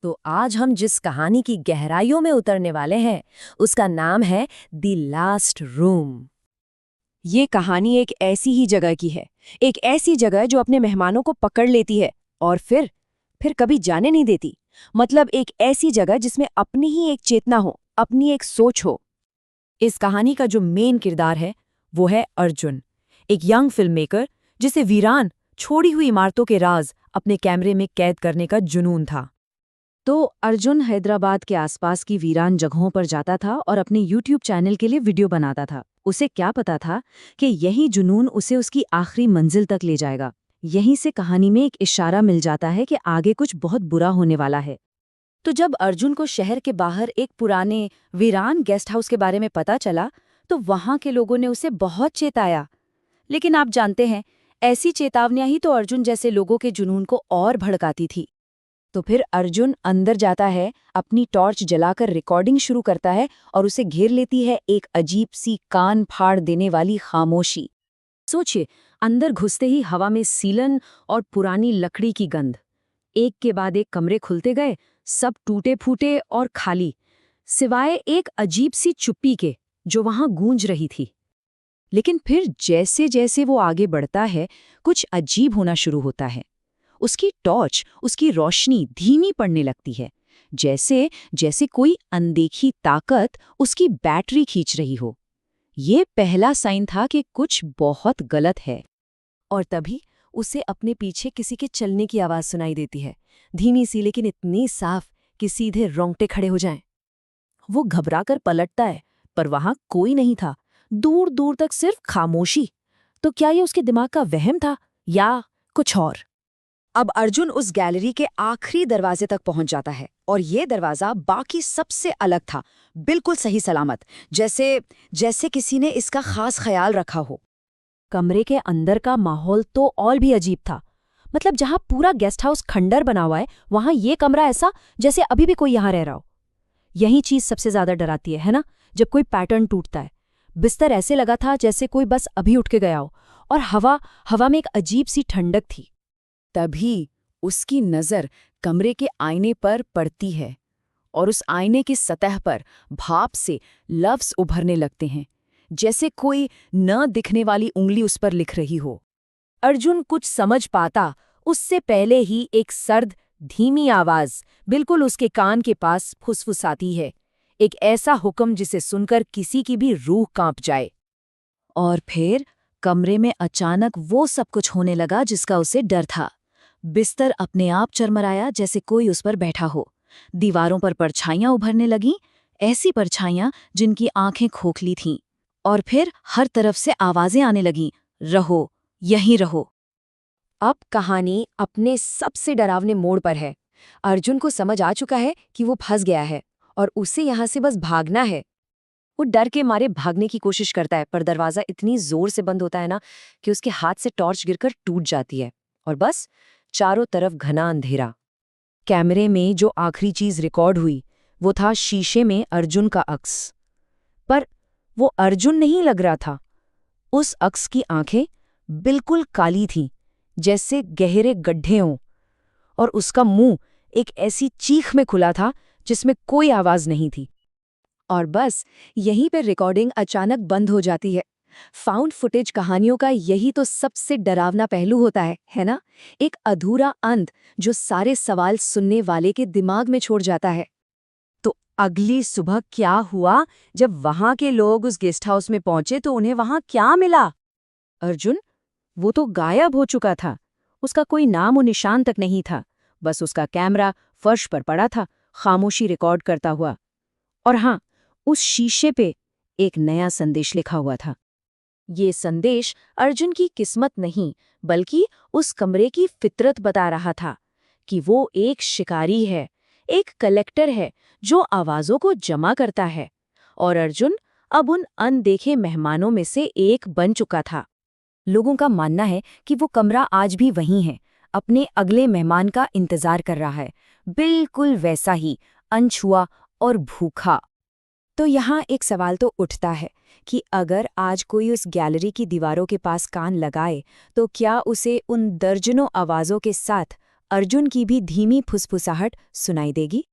तो आज हम जिस कहानी की गहराइयों में उतरने वाले हैं उसका नाम है द लास्ट रूम। ये कहानी एक ऐसी ही जगह की है। एक ऐसी जगह जो अपने मेहमानों को पकड़ लेती है और फिर कभी जाने नहीं देती। मतलब एक ऐसी जगह जिसमें अपनी ही एक चेतना हो, अपनी एक सोच हो। इस कहानी का जो मेन किरदार है वो है अर्जुन, एक यंग फिल्म मेकर जिसे वीरान छोड़ी हुई इमारतों के राज अपने कैमरे में कैद करने का जुनून था। तो अर्जुन हैदराबाद के आसपास की वीरान जगहों पर जाता था और अपने यूट्यूब चैनल के लिए वीडियो बनाता था। उसे क्या पता था कि यही जुनून उसे उसकी आखिरी मंजिल तक ले जाएगा। यहीं से कहानी में एक इशारा मिल जाता है कि आगे कुछ बहुत बुरा होने वाला है। तो जब अर्जुन को शहर के बाहर एक पुराने वीरान गेस्ट हाउस के बारे में पता चला तो वहां के लोगों ने उसे बहुत चेताया। लेकिन आप जानते हैं, ऐसी चेतावनियां ही तो अर्जुन जैसे लोगों के जुनून को और भड़काती थी। तो फिर अर्जुन अंदर जाता है, अपनी टॉर्च जलाकर रिकॉर्डिंग शुरू करता है और उसे घेर लेती है एक अजीब सी कान फाड़ देने वाली खामोशी। सोचिए, अंदर घुसते ही हवा में सीलन और पुरानी लकड़ी की गंध। एक के बाद एक कमरे खुलते गए, सब टूटे फूटे और खाली, सिवाय एक अजीब सी चुप्पी के जो वहां गूंज रही थी। लेकिन फिर जैसे जैसे वो आगे बढ़ता है, कुछ अजीब होना शुरू होता है। उसकी टॉर्च, उसकी रोशनी धीमी पड़ने लगती है, जैसे जैसे कोई अनदेखी ताकत उसकी बैटरी खींच रही हो। ये पहला साइन था कि कुछ बहुत गलत है। और तभी उसे अपने पीछे किसी के चलने की आवाज सुनाई देती है, धीमी सी लेकिन इतनी साफ कि सीधे रोंगटे खड़े हो जाएं। वो घबराकर पलटता है, पर वहां कोई नहीं था। दूर दूर तक सिर्फ खामोशी। तो क्या ये उसके दिमाग का वहम था या कुछ और? अब अर्जुन उस गैलरी के आखिरी दरवाजे तक पहुंच जाता है और ये दरवाजा बाकी सबसे अलग था, बिल्कुल सही सलामत, जैसे जैसे किसी ने इसका खास ख्याल रखा हो। कमरे के अंदर का माहौल तो और भी अजीब था। मतलब जहां पूरा गेस्ट हाउस खंडर बना हुआ है, वहां ये कमरा ऐसा जैसे अभी भी कोई यहां रह रहा हो। यही चीज सबसे ज्यादा डराती है ना? जब कोई पैटर्न टूटता है। बिस्तर ऐसे लगा था जैसे कोई बस अभी उठ के गया हो, और हवा हवा में एक अजीब सी ठंडक थी। तभी उसकी नजर कमरे के आईने पर पड़ती है और उस आईने की सतह पर भाप से लफ्ज उभरने लगते हैं, जैसे कोई न दिखने वाली उंगली उस पर लिख रही हो। अर्जुन कुछ समझ पाता उससे पहले ही एक सर्द, धीमी आवाज बिल्कुल उसके कान के पास फुसफुसाती है। एक ऐसा हुक्म जिसे सुनकर किसी की भी रूह कांप जाए। और फिर कमरे में अचानक वो सब कुछ होने लगा जिसका उसे डर था। बिस्तर अपने आप चरमराया, जैसे कोई उस पर बैठा हो। दीवारों पर परछाइयां उभरने लगीं, ऐसी परछाइयां जिनकी आंखें खोखली थीं। और फिर हर तरफ से आवाजें आने लगीं, रहो, यहीं रहो। अब कहानी अपने सबसे डरावने मोड़ पर है। अर्जुन को समझ आ चुका है कि वो फंस गया है और उसे यहां से बस भागना है। वो डर के मारे भागने की कोशिश करता है, पर दरवाजा इतनी जोर से बंद होता है ना कि उसके हाथ से टॉर्च गिरकर टूट जाती है। और बस चारों तरफ घना अंधेरा। कैमरे में जो आखिरी चीज रिकॉर्ड हुई वो था शीशे में अर्जुन का अक्स। पर वो अर्जुन नहीं लग रहा था। उस अक्स की आंखें बिल्कुल काली थीं, जैसे गहरे गड्ढे हों, और उसका मुंह एक ऐसी चीख में खुला था जिसमें कोई आवाज नहीं थी। और बस यहीं पर रिकॉर्डिंग अचानक बंद हो जाती है। फाउंड फुटेज कहानियों का यही तो सबसे डरावना पहलू होता है ना? एक अधूरा अंत जो सारे सवाल सुनने वाले के दिमाग में छोड़ जाता है। तो अगली सुबह क्या हुआ? जब वहां के लोग उस गेस्ट हाउस में पहुंचे तो उन्हें वहां क्या मिला? अर्जुन, वो तो गायब हो चुका था। उसका कोई नाम और निशान तक नहीं था। बस उसका कैमरा फर्श पर पड़ा था, खामोशी रिकॉर्ड करता हुआ। और हाँ, उस शीशे पे एक नया संदेश लिखा हुआ था। ये संदेश अर्जुन की किस्मत नहीं, बल्कि उस कमरे की फितरत बता रहा था कि वो एक शिकारी है, एक कलेक्टर है जो आवाजों को जमा करता है। और अर्जुन अब उन अनदेखे मेहमानों में से एक बन चुका था। लोगों का मानना है कि वो कमरा आज भी वहीं है, अपने अगले मेहमान का इंतजार कर रहा है, बिल्कुल वैसा ही, अनछुआ और भूखा। तो यहाँ एक सवाल तो उठता है कि अगर आज कोई उस गैलरी की दीवारों के पास कान लगाए तो क्या उसे उन दर्जनों आवाज़ों के साथ अर्जुन की भी धीमी फुसफुसाहट सुनाई देगी।